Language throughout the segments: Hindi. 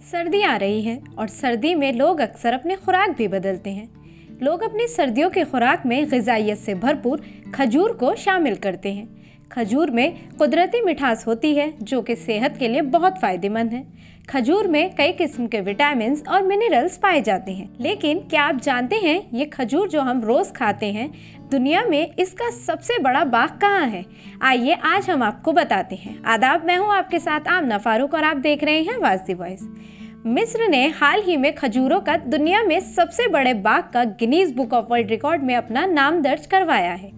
सर्दी आ रही है और सर्दी में लोग अक्सर अपनी खुराक भी बदलते हैं। लोग अपनी सर्दियों की खुराक में ग़िज़ाइयत से भरपूर खजूर को शामिल करते हैं। खजूर में कुदरती मिठास होती है जो कि सेहत के लिए बहुत फ़ायदेमंद है। खजूर में कई किस्म के विटामिन्स और मिनरल्स पाए जाते हैं। लेकिन क्या आप जानते हैं ये खजूर जो हम रोज़ खाते हैं, दुनिया में इसका सबसे बड़ा बाग कहाँ है? आइए आज हम आपको बताते हैं। आदाब, मैं हूँ आपके साथ आमना फारूक और आप देख रहे हैं वाज दी वॉइस। मिस्र ने हाल ही में खजूरों का दुनिया में सबसे बड़े बाग का Guinness book of world record में अपना नाम दर्ज करवाया है।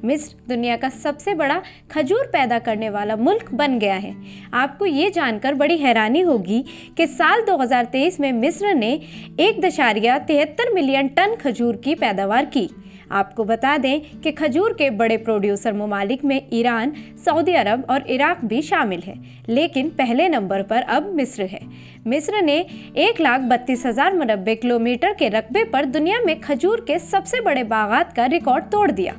मिस्र दुनिया का सबसे बड़ा खजूर पैदा करने वाला मुल्क बन गया है। आपको ये जानकर बड़ी हैरानी होगी कि साल 2023 में मिस्र ने 1.73 मिलियन टन खजूर की पैदावार की। आपको बता दें कि खजूर के बड़े प्रोड्यूसर ममालिक में ईरान, सऊदी अरब और इराक भी शामिल है, लेकिन पहले नंबर पर अब मिस्र है। मिस्र ने 1,32,000 मुरब्बे किलोमीटर के रकबे पर दुनिया में खजूर के सबसे बड़े बागात का रिकॉर्ड तोड़ दिया।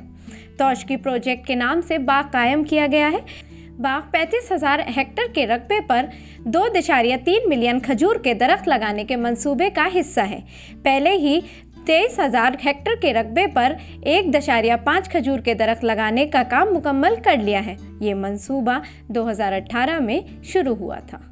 तौशकी प्रोजेक्ट के नाम से बाग कायम किया गया है। बाग 35,000 हेक्टेयर के रकबे पर 2.3 मिलियन खजूर के दरख्त लगाने के मंसूबे का हिस्सा है। पहले ही 23,000 हेक्टेयर के रकबे पर 1.5 खजूर के दरख्त लगाने का काम मुकम्मल कर लिया है। ये मंसूबा 2018 में शुरू हुआ था।